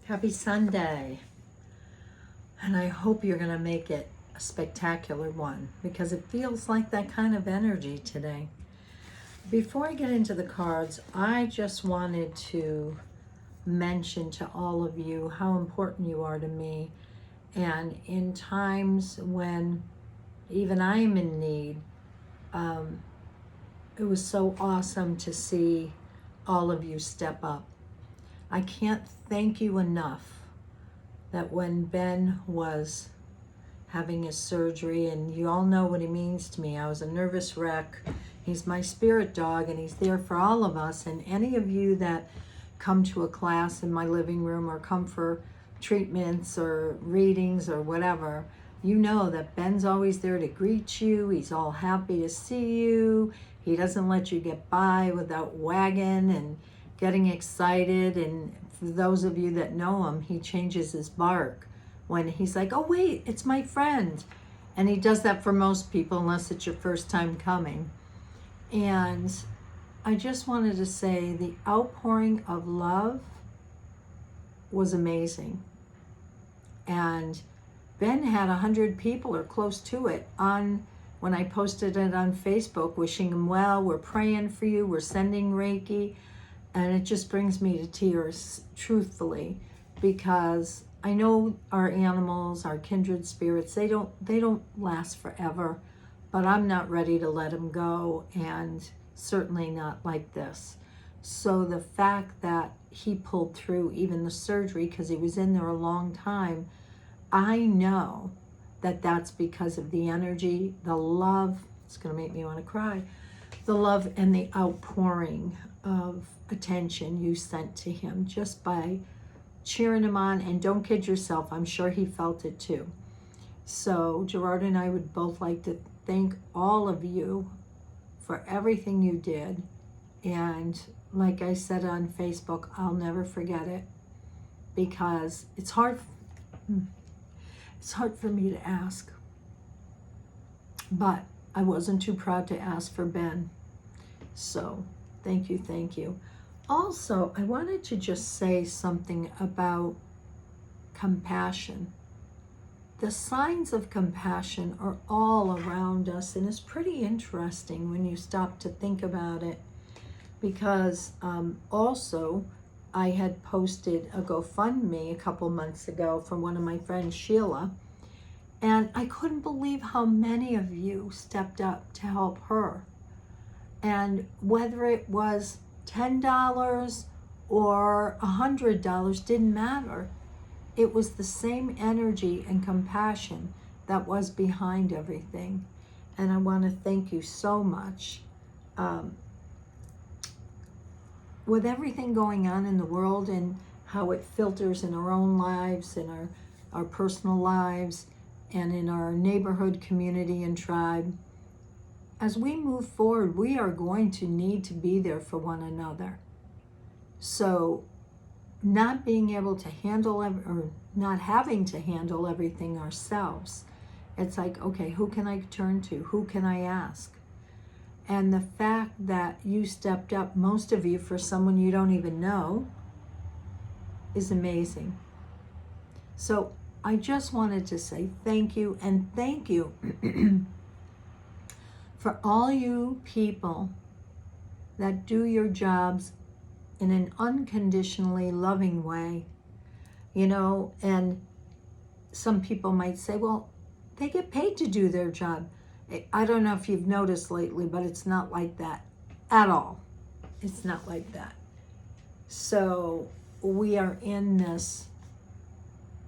Happy Sunday. And I hope you're going to make it a spectacular one because it feels like that kind of energy today. Before I get into the cards, I just wanted to mention to all of you how important you are to me. And in times when even I am in need, it was so awesome to see all of you step up. I can't thank you enough that when Ben was having his surgery, and you all know what he means to me, I was a nervous wreck. He's my spirit dog, and he's there for all of us. And any of you that come to a class in my living room or come for treatments or readings or whatever, you know that Ben's always there to greet you. He's all happy to see you. He doesn't let you get by without wagging and getting excited. And for those of you that know him, he changes his bark when he's like, oh wait, it's my friend. And he does that for most people unless it's your first time coming. And I just wanted to say the outpouring of love was amazing. And Ben had 100 people or close to it on when I posted it on Facebook, wishing him well, we're praying for you, we're sending Reiki. And it just brings me to tears, truthfully, because I know our animals, our kindred spirits, they don't last forever, but I'm not ready to let them go, and certainly not like this. So the fact that he pulled through even the surgery, because he was in there a long time, I know that that's because of the energy, the love. It's going to make me want to cry. The love and the outpouring of attention you sent to him just by cheering him on. And don't kid yourself, I'm sure he felt it too. So Gerard and I would both like to thank all of you for everything you did. And like I said on Facebook, I'll never forget it, because it's hard for me to ask, but I wasn't too proud to ask for Ben. So thank you. Also, I wanted to just say something about compassion. The signs of compassion are all around us, and it's pretty interesting when you stop to think about it, because also I had posted a GoFundMe a couple months ago from one of my friends, Sheila, and I couldn't believe how many of you stepped up to help her. And whether it was $10 or $100 didn't matter. It was the same energy and compassion that was behind everything. And I want to thank you so much. With everything going on in the world and how it filters in our own lives, in our personal lives, and in our neighborhood, community, and tribe, as we move forward, we are going to need to be there for one another. So not being able to handle or not having to handle everything ourselves, it's like, okay, who can I turn to? Who can I ask? And the fact that you stepped up, most of you, for someone you don't even know, is amazing. So I just wanted to say thank you, and thank you for all you people that do your jobs in an unconditionally loving way, and some people might say, well, they get paid to do their job. I don't know if you've noticed lately, but it's not like that at all. It's not like that. So we are in this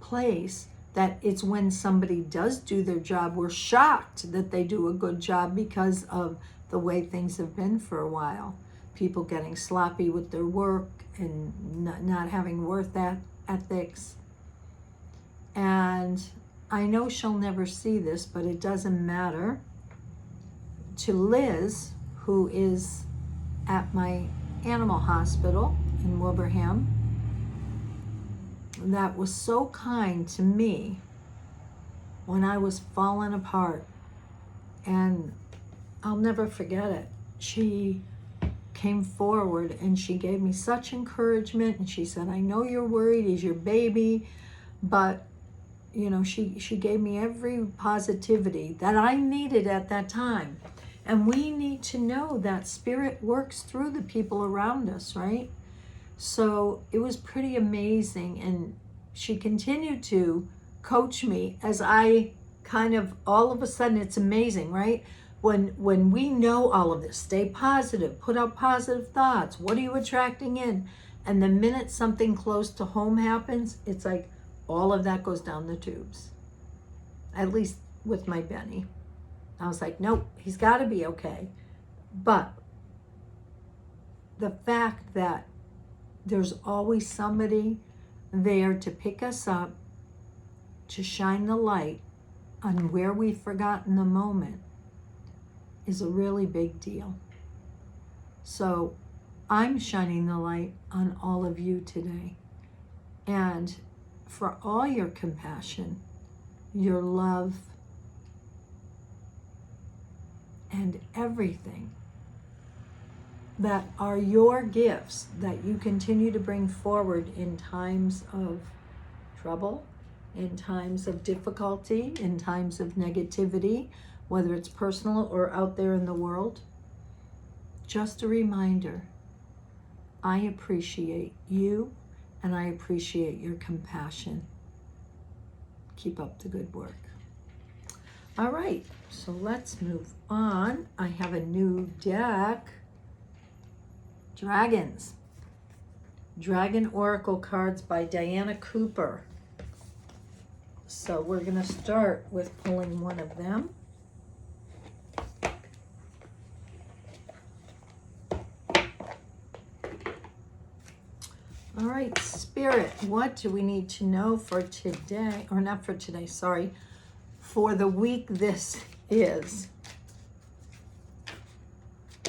place that it's when somebody does do their job, we're shocked that they do a good job because of the way things have been for a while. People getting sloppy with their work and not having worth ethics. And I know she'll never see this, but it doesn't matter. To Liz, who is at my animal hospital in Wilbraham, that was so kind to me when I was falling apart. And I'll never forget it. She came forward and she gave me such encouragement, and she said, I know you're worried, he's your baby, but you know, she gave me every positivity that I needed at that time. And we need to know that spirit works through the people around us, right? So it was pretty amazing. And she continued to coach me as I kind of, all of a sudden, it's amazing, right? When we know all of this, stay positive, put out positive thoughts, what are you attracting in? And the minute something close to home happens, it's like all of that goes down the tubes. At least with my Benny. I was like, nope, he's got to be okay. But the fact that there's always somebody there to pick us up, to shine the light on where we've forgotten the moment, is a really big deal. So I'm shining the light on all of you today. And for all your compassion, your love, and everything that are your gifts that you continue to bring forward in times of trouble, in times of difficulty, in times of negativity, whether it's personal or out there in the world. Just a reminder, I appreciate you and I appreciate your compassion. Keep up the good work. All right, so let's move on. I have a new deck. Dragons. Dragon Oracle cards by Diana Cooper. So we're going to start with pulling one of them. All right, Spirit, what do we need to know for today? Or not for today, sorry. For the week this is.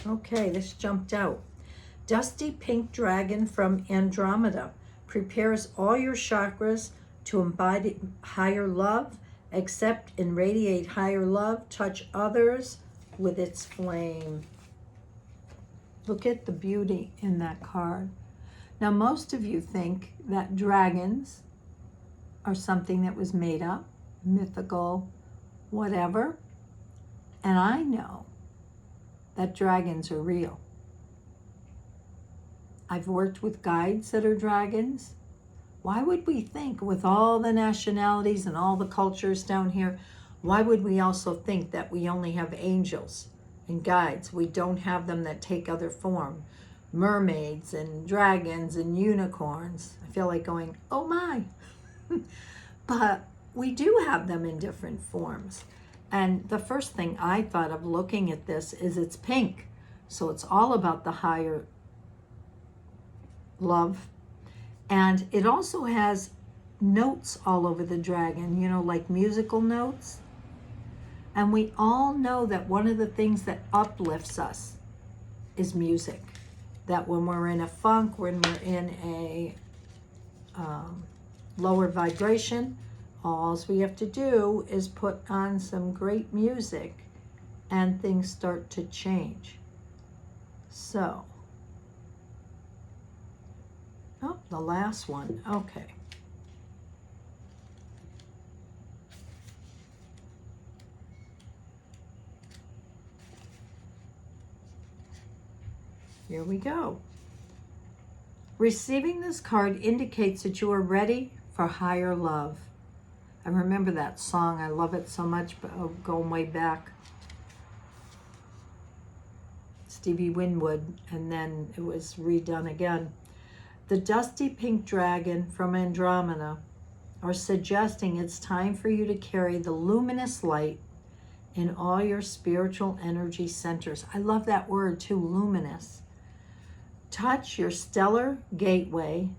Okay, this jumped out. Dusty pink dragon from Andromeda prepares all your chakras to embody higher love, accept and radiate higher love, touch others with its flame. Look at the beauty in that card. Now, most of you think that dragons are something that was made up, mythical, whatever. And I know that dragons are real. I've worked with guides that are dragons. Why would we think, with all the nationalities and all the cultures down here, why would we also think that we only have angels and guides? We don't have them that take other form. Mermaids and dragons and unicorns. I feel like going, oh my. But we do have them in different forms. And the first thing I thought of looking at this is it's pink. So it's all about the higher love. And it also has notes all over the dragon, you know, like musical notes. And we all know that one of the things that uplifts us is music. That when we're in a funk, when we're in a lower vibration, all we have to do is put on some great music and things start to change. So, oh, the last one, okay. Here we go. Receiving this card indicates that you are ready for higher love. I remember that song. I love it so much, but going way back. Stevie Winwood, and then it was redone again. The dusty pink dragon from Andromeda are suggesting it's time for you to carry the luminous light in all your spiritual energy centers. I love that word too, luminous. Touch your stellar gateway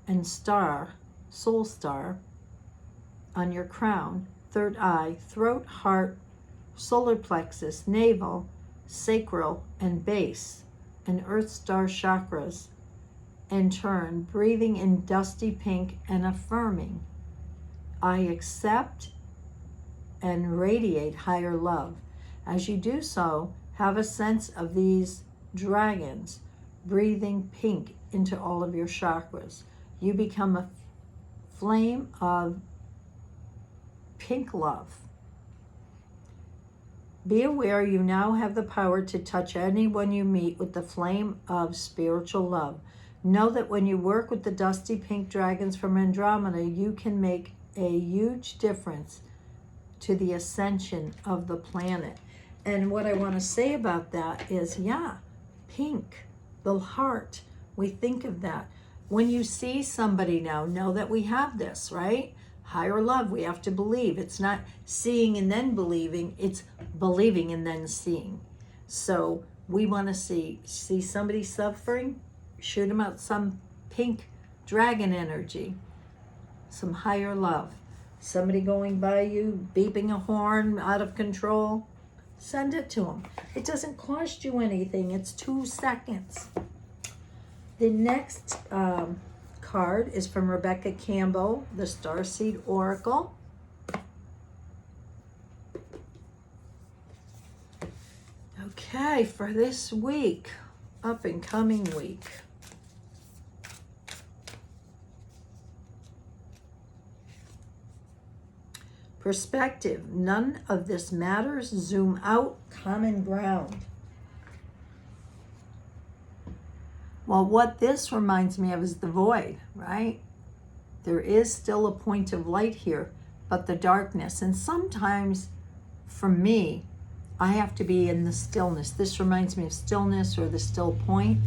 and star, soul star, on your crown, third eye, throat, heart, solar plexus, navel, sacral, and base, and earth star chakras. In turn, breathing in dusty pink and affirming, I accept and radiate higher love. As you do so, have a sense of these dragons, breathing pink into all of your chakras. You become a flame of pink love. Be aware you now have the power to touch anyone you meet with the flame of spiritual love. Know that when you work with the dusty pink dragons from Andromeda, you can make a huge difference to the ascension of the planet. And what I want to say about that is, yeah, pink, the heart, we think of that. When you see somebody now, know that we have this, right? Higher love, we have to believe. It's not seeing and then believing, it's believing and then seeing. So we want to see somebody suffering, shoot them out some pink dragon energy, some higher love. Somebody going by you, beeping a horn out of control, send it to them. It doesn't cost you anything. It's 2 seconds. The next card is from Rebecca Campbell, the Starseed Oracle. Okay, for this week, up and coming week. Perspective, none of this matters. Zoom out, common ground. Well, what this reminds me of is the void, right? There is still a point of light here, but the darkness. And sometimes, for me, I have to be in the stillness. This reminds me of stillness or the still point.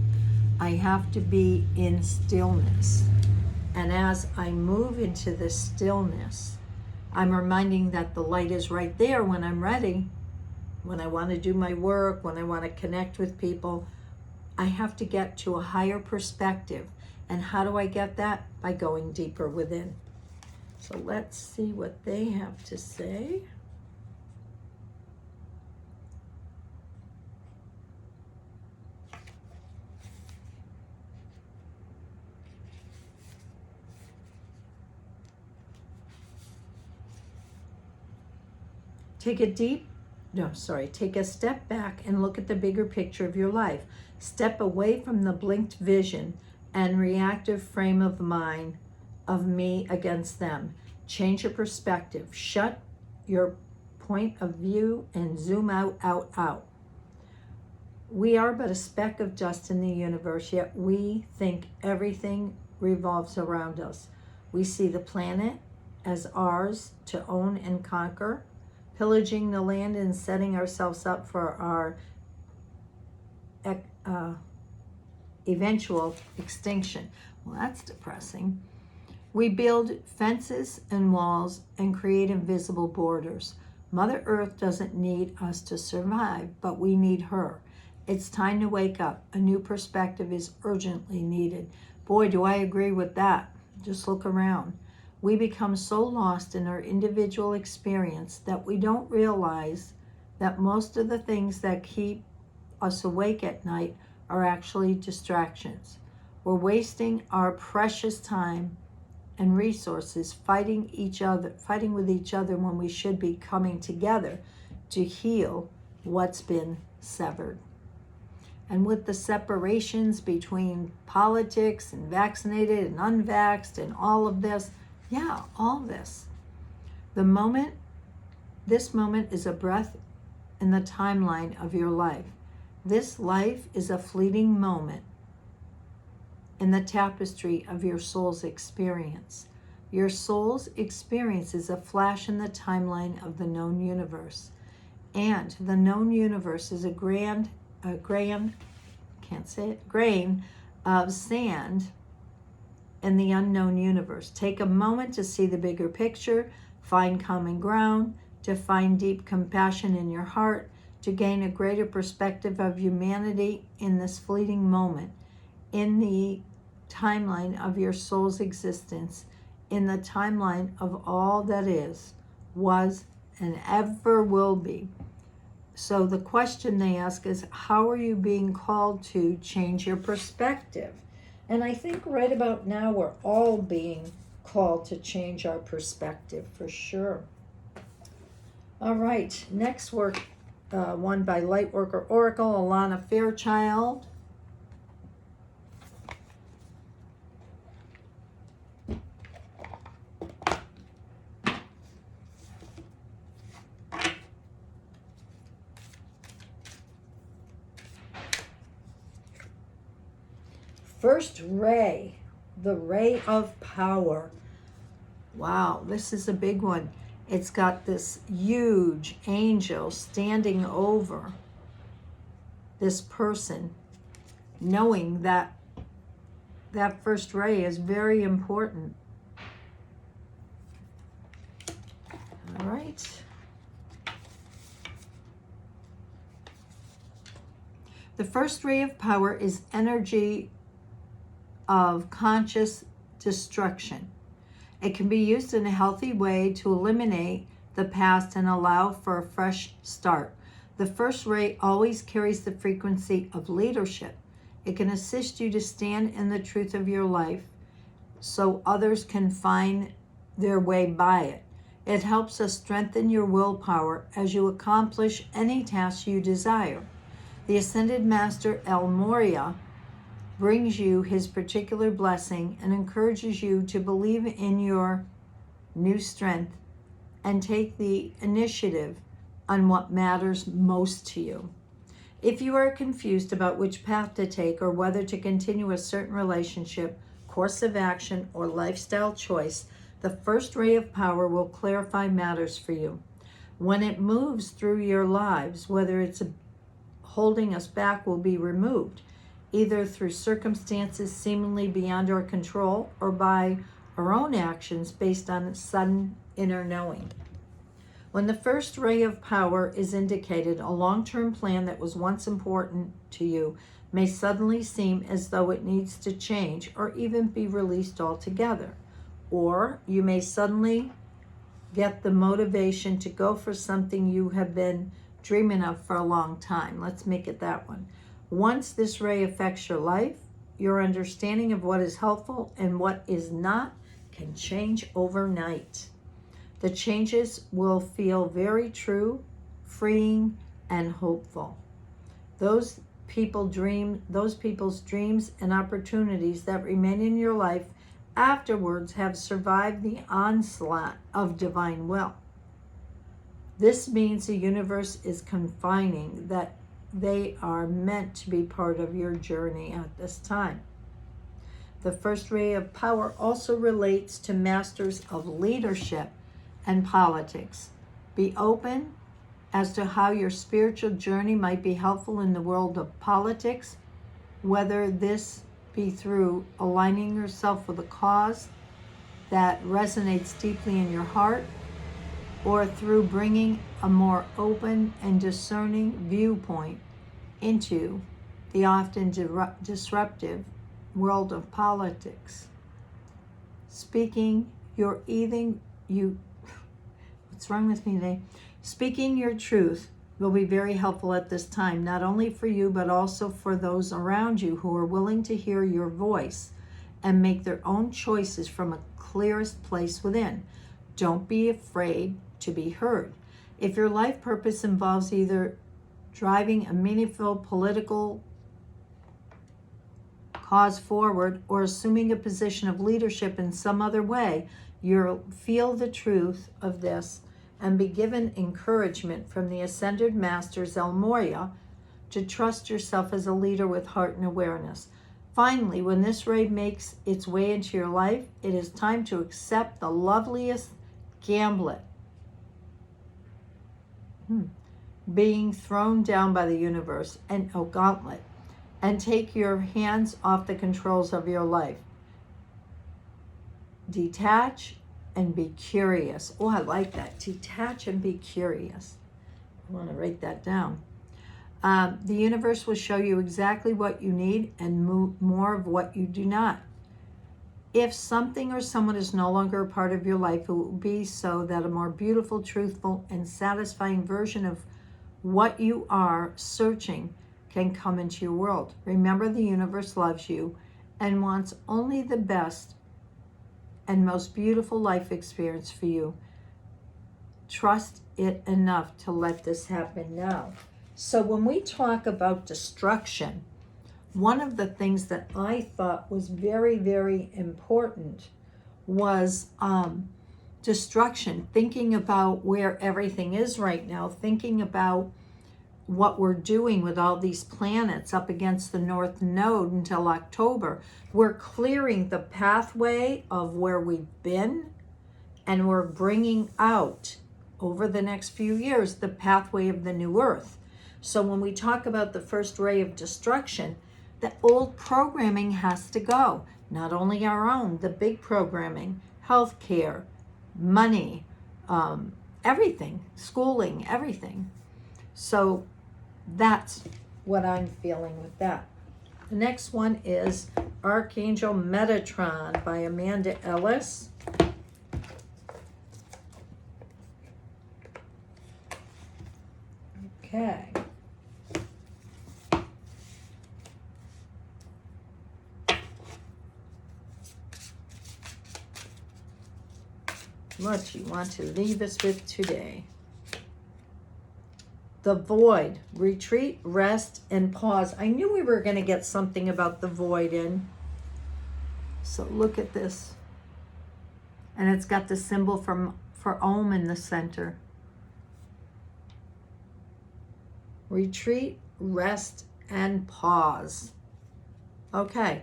I have to be in stillness. And as I move into the stillness, I'm reminding that the light is right there when I'm ready, when I want to do my work, when I want to connect with people. I have to get to a higher perspective. And how do I get that? By going deeper within. So let's see what they have to say. Take a step back and look at the bigger picture of your life. Step away from the blinked vision and reactive frame of mind of me against them. Change your perspective. Shut your point of view and zoom out, out, out. We are but a speck of dust in the universe, yet we think everything revolves around us. We see the planet as ours to own and conquer, pillaging the land and setting ourselves up for our eventual extinction. Well, that's depressing. We build fences and walls and create invisible borders. Mother Earth doesn't need us to survive, but we need her. It's time to wake up. A new perspective is urgently needed. Boy, do I agree with that. Just look around. We become so lost in our individual experience that we don't realize that most of the things that keep us awake at night are actually distractions. We're wasting our precious time and resources fighting with each other when we should be coming together to heal what's been severed. And with the separations between politics and vaccinated and unvaxxed and all of this, yeah, all this. This moment is a breath in the timeline of your life. This life is a fleeting moment in the tapestry of your soul's experience. Your soul's experience is a flash in the timeline of the known universe. And the known universe is a grain of sand in the unknown universe. Take a moment to see the bigger picture, find common ground, to find deep compassion in your heart, to gain a greater perspective of humanity in this fleeting moment, in the timeline of your soul's existence, in the timeline of all that is, was, and ever will be. So the question they ask is, how are you being called to change your perspective? And I think right about now we're all being called to change our perspective for sure. All right, next one by Lightworker Oracle, Alana Fairchild. First ray, the ray of power. Wow, this is a big one. It's got this huge angel standing over this person, knowing that that first ray is very important. All right. The first ray of power is energy of conscious destruction. It can be used in a healthy way to eliminate the past and allow for a fresh start. The first ray always carries the frequency of leadership. It can assist you to stand in the truth of your life so others can find their way by it. It helps us strengthen your willpower as you accomplish any task you desire. The Ascended Master El Moria brings you his particular blessing and encourages you to believe in your new strength and take the initiative on what matters most to you. If you are confused about which path to take or whether to continue a certain relationship, course of action, or lifestyle choice, the first ray of power will clarify matters for you. When it moves through your lives, whether it's holding us back will be removed, either through circumstances seemingly beyond our control or by our own actions based on a sudden inner knowing. When the first ray of power is indicated, a long-term plan that was once important to you may suddenly seem as though it needs to change or even be released altogether. Or you may suddenly get the motivation to go for something you have been dreaming of for a long time. Let's make it that one. Once this ray affects your life, your understanding of what is helpful and what is not can change overnight. The changes will feel very true, freeing, and hopeful. Those people's dreams and opportunities that remain in your life afterwards have survived the onslaught of divine will. This means the universe is confining that they are meant to be part of your journey at this time. The first ray of power also relates to masters of leadership and politics. Be open as to how your spiritual journey might be helpful in the world of politics, whether this be through aligning yourself with a cause that resonates deeply in your heart, or through bringing a more open and discerning viewpoint into the often disruptive world of politics. Speaking your truth will be very helpful at this time, not only for you, but also for those around you who are willing to hear your voice and make their own choices from a clearest place within. Don't be afraid to be heard. If your life purpose involves either driving a meaningful political cause forward or assuming a position of leadership in some other way, you'll feel the truth of this and be given encouragement from the Ascended Masters El Moria to trust yourself as a leader with heart and awareness. Finally, when this ray makes its way into your life, it is time to accept the loveliest gamblet being thrown down by the universe and gauntlet, and take your hands off the controls of your life. Detach and be curious. Oh, I like that. Detach and be curious. I want to write that down. The universe will show you exactly what you need and more of what you do not. If something or someone is no longer a part of your life, it will be so that a more beautiful, truthful, and satisfying version of what you are searching can come into your world. Remember, the universe loves you and wants only the best and most beautiful life experience for you. trust it enough to let this happen now. So when we talk about destruction, one of the things that I thought was very, very important was destruction, thinking about where everything is right now, thinking about what we're doing with all these planets up against the North Node until October. We're clearing the pathway of where we've been, and we're bringing out, over the next few years, the pathway of the new Earth. So when we talk about the first ray of destruction, the old programming has to go. Not only our own, the big programming, healthcare, money, everything, schooling, everything. So that's what I'm feeling with that. The next one is Archangel Metatron by Amanda Ellis. Okay. What you want to leave us with today? The void, retreat, rest, and pause. I knew we were going to get something about the void in. So look at this. And it's got the symbol for Om in the center. Retreat, rest, and pause. Okay.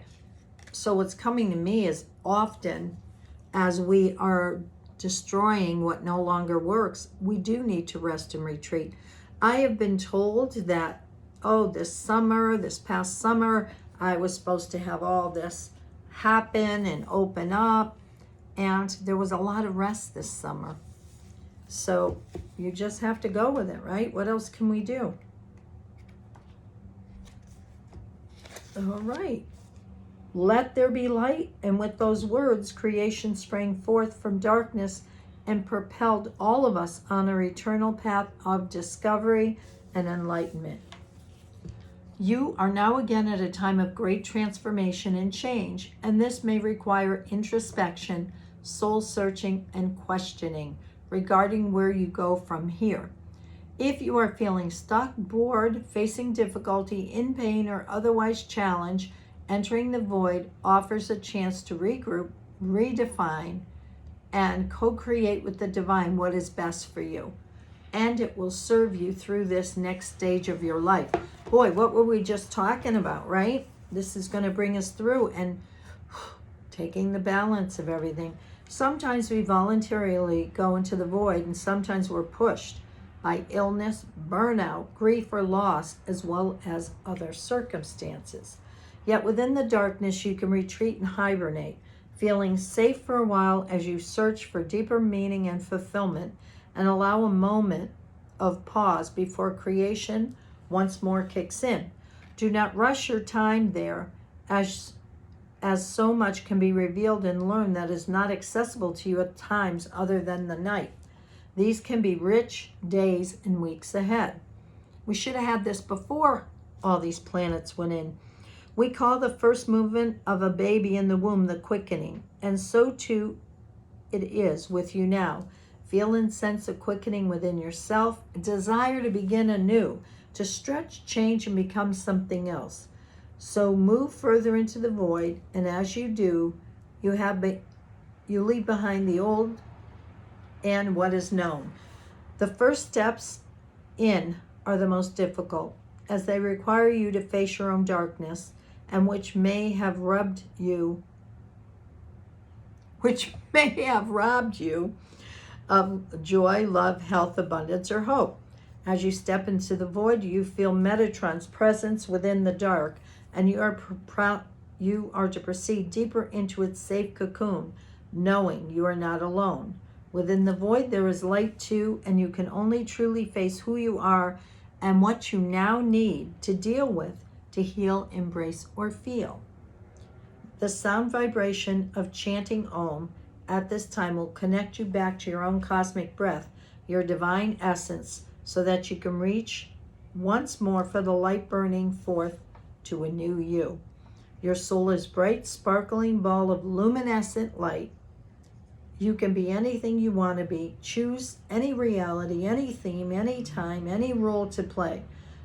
So what's coming to me is often as we are destroying what no longer works, we do need to rest and retreat. I have been told that, this past summer, I was supposed to have all this happen and open up, and there was a lot of rest this summer. So you just have to go with it, right? What else can we do? All right. Let there be light, and with those words, creation sprang forth from darkness and propelled all of us on our eternal path of discovery and enlightenment. You are now again at a time of great transformation and change, and this may require introspection, soul searching, and questioning regarding where you go from here. If you are feeling stuck, bored, facing difficulty, in pain, or otherwise challenged, entering the void offers a chance to regroup, redefine, and co-create with the divine what is best for you. And it will serve you through this next stage of your life. Boy, what were we just talking about, right? This is going to bring us through and taking the balance of everything. Sometimes we voluntarily go into the void, and sometimes we're pushed by illness, burnout, grief, or loss, as well as other circumstances. Yet within the darkness, you can retreat and hibernate, feeling safe for a while as you search for deeper meaning and fulfillment, and allow a moment of pause before creation once more kicks in. Do not rush your time there, as so much can be revealed and learned that is not accessible to you at times other than the night. These can be rich days and weeks ahead. We should have had this before all these planets went in. We call the first movement of a baby in the womb the quickening, and so too it is with you now. Feel and sense a quickening within yourself, a desire to begin anew, to stretch, change, and become something else. So move further into the void, and as you do, you leave behind the old and what is known. The first steps in are the most difficult, as they require you to face your own darkness, and which may have robbed you of joy, love, health, abundance, or hope. As you step into the void, you feel Metatron's presence within the dark, and you are to proceed deeper into its safe cocoon, knowing you are not alone. Within the void, there is light too, and you can only truly face who you are and what you now need to deal with, to heal, embrace, or feel. The sound vibration of chanting Om at this time will connect you back to your own cosmic breath, your divine essence, so that you can reach once more for the light burning forth to a new you. Your soul is bright, sparkling ball of luminescent light. You can be anything you want to be. Choose any reality, any theme, any time, any role to play.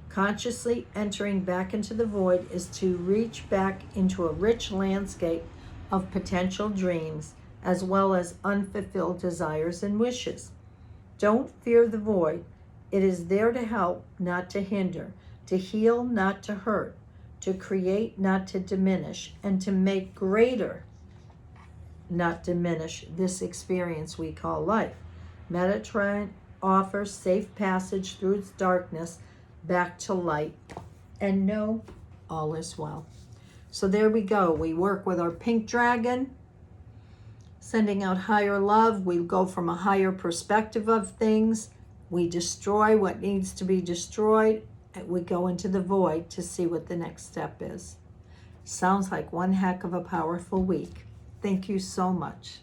Consciously entering back into the void is to reach back into a rich landscape of potential dreams, as well as unfulfilled desires and wishes. Don't fear the void. It is there to help, not to hinder, to heal, not to hurt, to create, not to diminish, and to make greater, not diminish, this experience we call life. Mediterranean offers safe passage through its darkness back to light, and know all is well. So there we go. We work with our pink dragon, sending out higher love. We go from a higher perspective of things. We destroy what needs to be destroyed, and we go into the void to see what the next step is. Sounds like one heck of a powerful week. Thank you so much.